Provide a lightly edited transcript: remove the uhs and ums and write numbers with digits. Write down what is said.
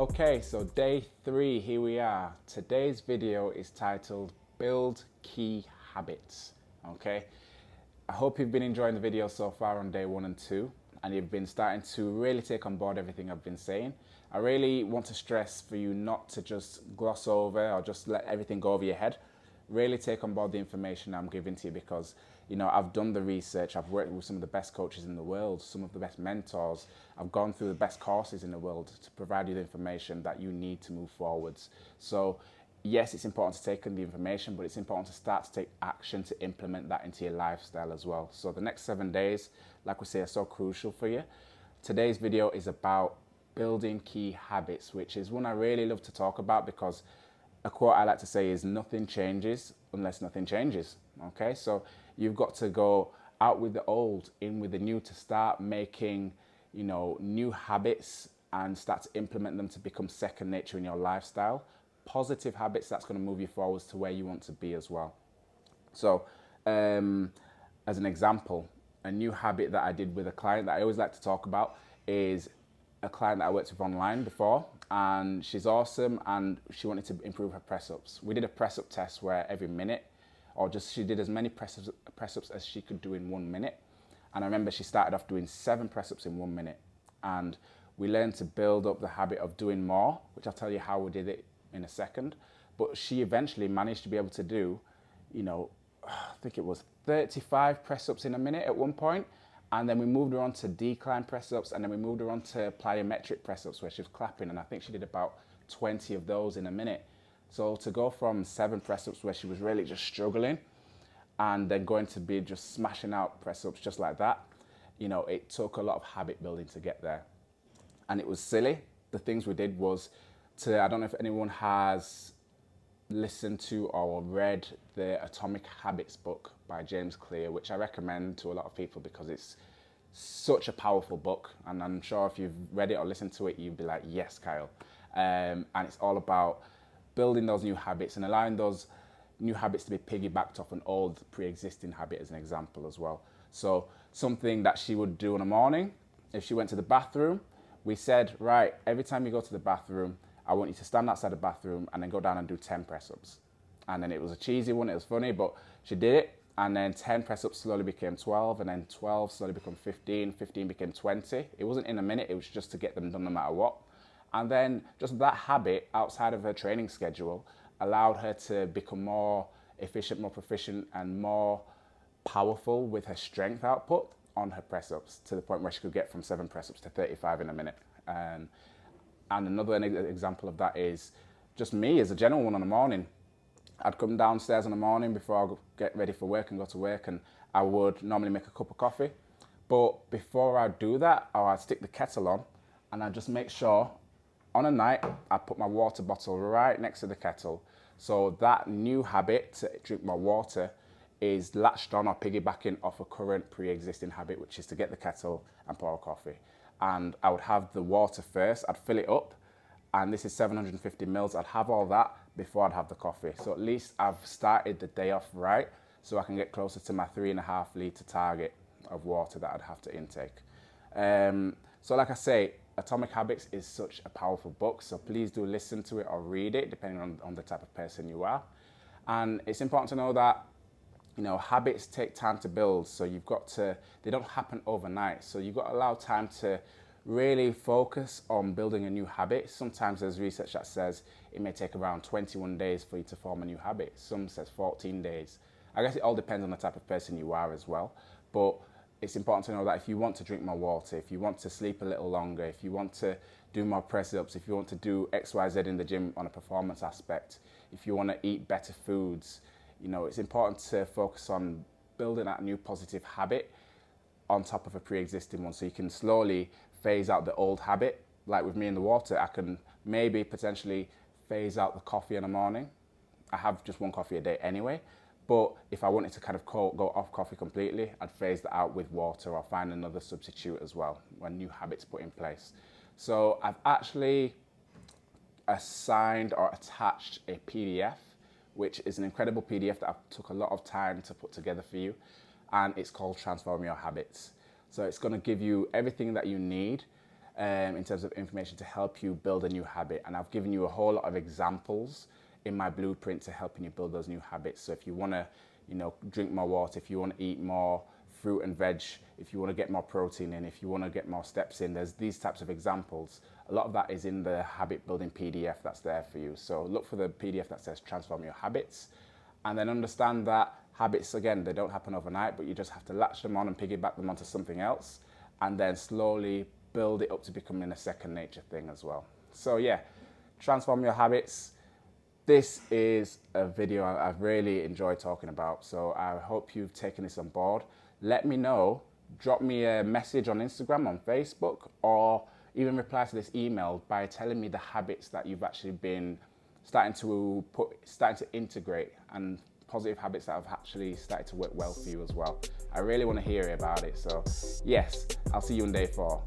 Okay, so day 3, here we are. Today's video is titled Build Key Habits. Okay, I hope you've been enjoying the video so far on day 1 and 2, and you've been starting to really take on board everything I've been saying. I really want to stress for you not to just gloss over or just let everything go over your head. Really take on board the information I'm giving to you, because I've done the research. I've worked with some of the best coaches in the world, some of the best mentors. I've gone through the best courses in the world to provide you the information that you need to move forwards. So yes, it's important to take in the information, but it's important to start to take action to implement that into your lifestyle as well. So the next 7 days, like we say, are so crucial for you. Today's video is about building key habits, which is one I really love to talk about, because a quote I like to say is nothing changes unless nothing changes. Okay, so you've got to go out with the old, in with the new, to start making, new habits and start to implement them to become second nature in your lifestyle. Positive habits that's going to move you forwards to where you want to be as well. So, as an example, a new habit that I did with a client that I always like to talk about is a client that I worked with online before, and she's awesome, and she wanted to improve her press-ups. We did a press-up test where every minute, or just she did as many press-ups as she could do in 1 minute. And I remember she started off doing 7 press-ups in 1 minute, and we learned to build up the habit of doing more, which I'll tell you how we did it in a second. But she eventually managed to be able to do, I think it was 35 press-ups in a minute at one point. And then we moved her on to decline press-ups, and then we moved her on to plyometric press-ups where she was clapping, and I think she did about 20 of those in a minute. So to go from 7 press-ups where she was really just struggling, and then going to be just smashing out press-ups just like that, it took a lot of habit building to get there. And it was silly. The things we did was I don't know if anyone has listened to or read the Atomic Habits book by James Clear, which I recommend to a lot of people because it's such a powerful book, and I'm sure if you've read it or listened to it, you'd be like, yes, Kyle. And it's all about building those new habits and allowing those new habits to be piggybacked off an old pre-existing habit, as an example as well. So something that she would do in the morning, if she went to the bathroom, we said, right, every time you go to the bathroom, I want you to stand outside the bathroom and then go down and do 10 press-ups. And then it was a cheesy one, it was funny, but she did it. And then 10 press-ups slowly became 12, and then 12 slowly became 15, 15 became 20. It wasn't in a minute, it was just to get them done no matter what. And then just that habit outside of her training schedule allowed her to become more efficient, more proficient, and more powerful with her strength output on her press-ups, to the point where she could get from 7 press-ups to 35 in a minute. And another example of that is just me as a general one in the morning. I'd come downstairs in the morning before I get ready for work and go to work, and I would normally make a cup of coffee. But before I do that, I'd stick the kettle on, and I'd just make sure on a night I put my water bottle right next to the kettle. So that new habit to drink more water is latched on or piggybacking off a current pre-existing habit, which is to get the kettle and pour a coffee. And I would have the water first, I'd fill it up, and this is 750 mils. I'd have all that before I'd have the coffee. So at least I've started the day off right, so I can get closer to my 3.5 litre target of water that I'd have to intake. So like I say, Atomic Habits is such a powerful book, so please do listen to it or read it, depending on the type of person you are. And it's important to know that habits take time to build, so they don't happen overnight. So you've got to allow time to really focus on building a new habit. Sometimes there's research that says it may take around 21 days for you to form a new habit. Some says 14 days. I guess it all depends on the type of person you are as well. But it's important to know that if you want to drink more water, if you want to sleep a little longer, if you want to do more press-ups, if you want to do XYZ in the gym on a performance aspect, if you want to eat better foods, it's important to focus on building that new positive habit on top of a pre-existing one, so you can slowly phase out the old habit. Like with me in the water, I can maybe potentially phase out the coffee in the morning. I have just 1 coffee a day anyway, but if I wanted to kind of go off coffee completely, I'd phase that out with water or find another substitute as well when new habits put in place. So I've actually assigned or attached a PDF, which is an incredible PDF that took a lot of time to put together for you, and it's called Transform Your Habits. So it's going to give you everything that you need in terms of information to help you build a new habit. And I've given you a whole lot of examples in my blueprint to helping you build those new habits. So if you want to, drink more water, if you want to eat more fruit and veg, if you want to get more protein in, if you want to get more steps in, there's these types of examples. A lot of that is in the habit building PDF that's there for you. So look for the PDF that says Transform Your Habits, and then understand that habits, again, they don't happen overnight, but you just have to latch them on and piggyback them onto something else, and then slowly build it up to becoming a second nature thing as well. So yeah, transform your habits. This is a video I've really enjoyed talking about, so I hope you've taken this on board. Let me know, drop me a message on Instagram, on Facebook, or even reply to this email by telling me the habits that you've actually been starting to integrate, and positive habits that have actually started to work well for you as well. I really want to hear about it. So yes, I'll see you on day 4.